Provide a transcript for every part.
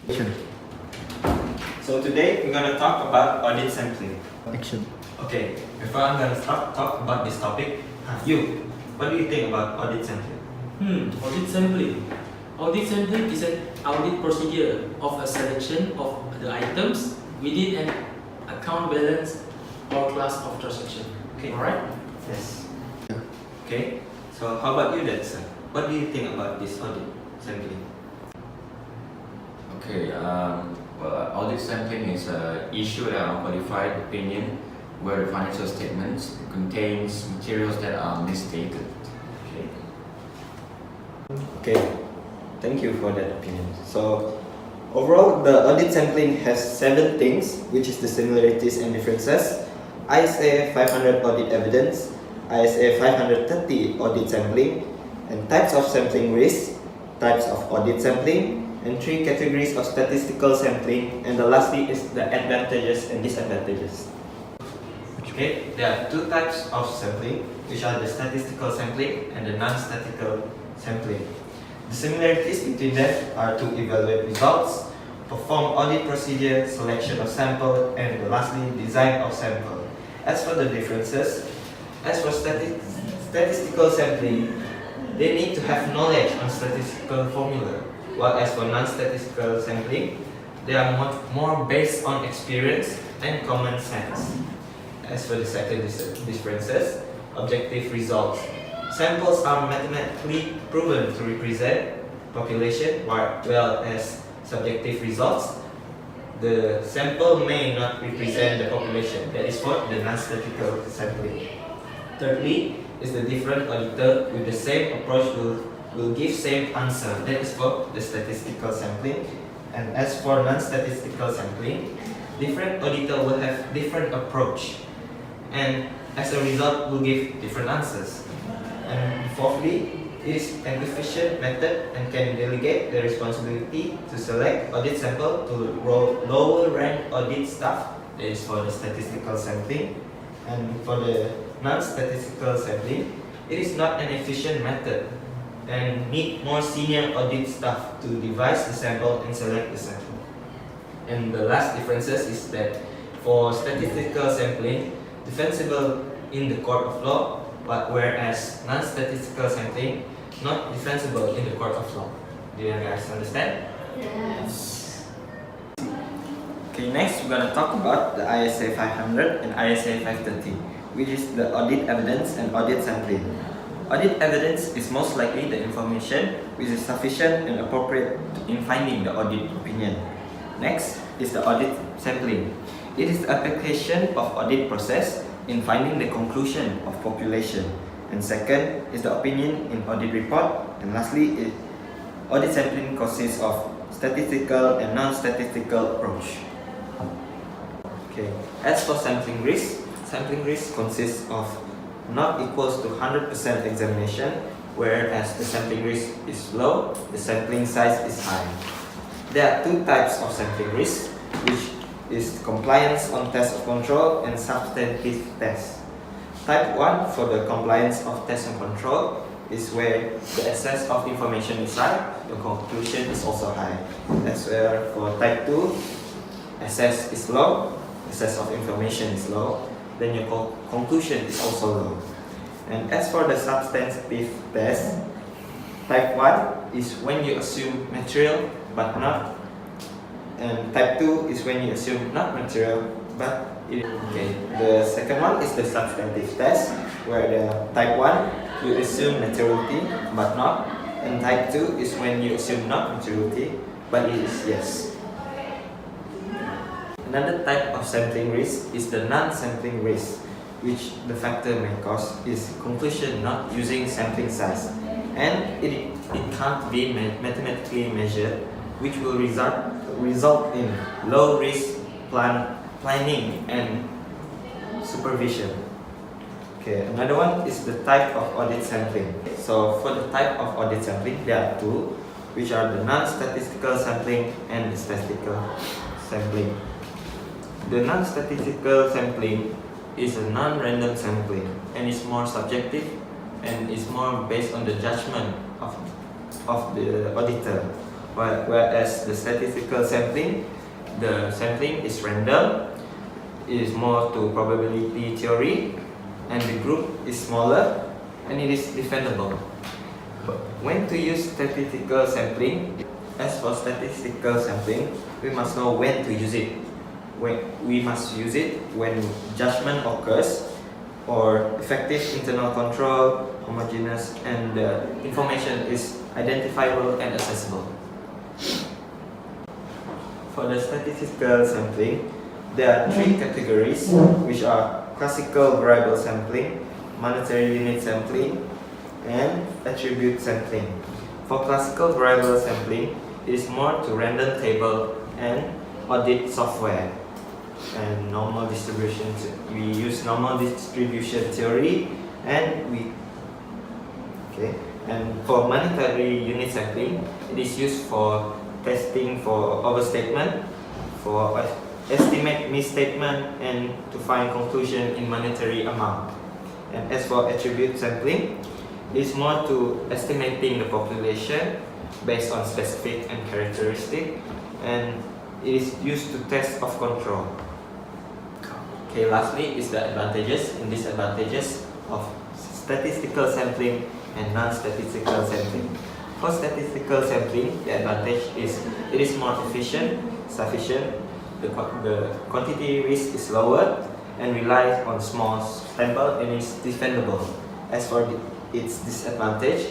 Action. So today we're going to talk about audit sampling. Action. Okay, before I'm going to talk about this topic, what do you think about audit sampling? Audit sampling. Audit sampling is an audit procedure of a selection of the items within an account balance or class of transaction. Okay. Alright? Yes. Okay, so how about you then, sir? What do you think about this audit sampling? Okay, well, audit sampling is an issue that unqualified opinion where the financial statements contains materials that are misstated. Okay, thank you for that opinion. So, overall, the audit sampling has 7 things, which is the similarities and differences, ISA 500 audit evidence, ISA 530 audit sampling, and types of sampling risk, types of audit sampling, and 3 categories of statistical sampling, and the lastly is the advantages and disadvantages. Okay, there are 2 types of sampling, which are the statistical sampling and the non-statistical sampling. The similarities between them are to evaluate results, perform audit procedure, selection of sample, and lastly, design of sample. As for the differences, as for statistical sampling, they need to have knowledge on statistical formula, while as for non-statistical sampling, they are more based on experience and common sense. As for the second differences, objective results. Samples are mathematically proven to represent population, while as subjective results, the sample may not represent the population. That is for the non-statistical sampling. Thirdly, is the different auditor with the same approach will give same answer. That is for the statistical sampling. And as for non-statistical sampling, different auditor will have different approach, and as a result will give different answers. And fourthly, it is an efficient method and can delegate the responsibility to select audit sample to lower rank audit staff. That is for the statistical sampling. And for the non-statistical sampling, it is not an efficient method and need more senior audit staff to devise the sample and select the sample. And the last differences is that for statistical sampling, defensible in the court of law, but whereas non-statistical sampling not defensible in the court of law. Do you guys understand? Yes. Okay, next we're gonna talk about the ISA 500 and ISA 530, which is the audit evidence and audit sampling. Audit evidence is most likely the information which is sufficient and appropriate in finding the audit opinion. Next is the audit sampling. It is the application of audit process in finding the conclusion of population. And second is the opinion in audit report. And lastly, audit sampling consists of statistical and non-statistical approach. Okay. As for sampling risk consists of not equals to 100% examination, whereas the sampling risk is low, the sampling size is high. There are 2 types of sampling risk, which is compliance on test of control and substantive test. Type 1 for the compliance of test and control is where the access of information is high, the conclusion is also high. As where for type 2, access is low, access of information is low, then your conclusion is also low. And as for the substantive test, type 1 is when you assume material but not, and type 2 is when you assume not material but it. Okay, the second one is the substantive test, where the type 1 you assume materiality but not, and type 2 is when you assume not materiality but it is yes. Another type of sampling risk is the non-sampling risk, which the factor may cause is conclusion not using sampling size, and it can't be mathematically measured, which will result in low risk planning and supervision. Okay, another one is the type of audit sampling. So for the type of audit sampling, there are 2, which are the non-statistical sampling and the statistical sampling. The non-statistical sampling is a non-random sampling and is more subjective and is more based on the judgment of the auditor. whereas the statistical sampling, the sampling is random, it is more to probability theory, and the group is smaller, and it is defendable. But when to use statistical sampling? As for statistical sampling, we must know when to use it. We must use it when judgment occurs, or effective internal control, homogeneous, and the information is identifiable and accessible. For the statistical sampling, there are three categories, which are classical variable sampling, monetary unit sampling, and attribute sampling. For classical variable sampling, it is more to random table and audit software and normal distribution. We use normal distribution theory, and for monetary unit sampling, it is used for testing for overstatement, for estimate misstatement, and to find conclusion in monetary amount. And as for attribute sampling, it is more to estimating the population based on specific and characteristic, and it is used to test of control. Okay, lastly is the advantages and disadvantages of statistical sampling and non-statistical sampling. For statistical sampling, the advantage is it is more efficient, sufficient, the quantity risk is lower, and relies on small sample and is defendable. As for its disadvantage,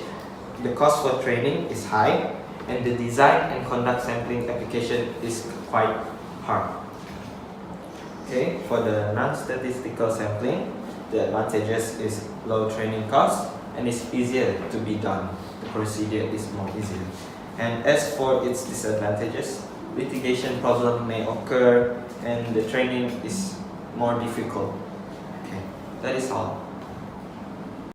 the cost for training is high, and the design and conduct sampling application is quite hard. Okay, for the non-statistical sampling, the advantages is low training cost and it's easier to be done. The procedure is more easier. And as for its disadvantages, litigation problem may occur and the training is more difficult. Okay, that is all.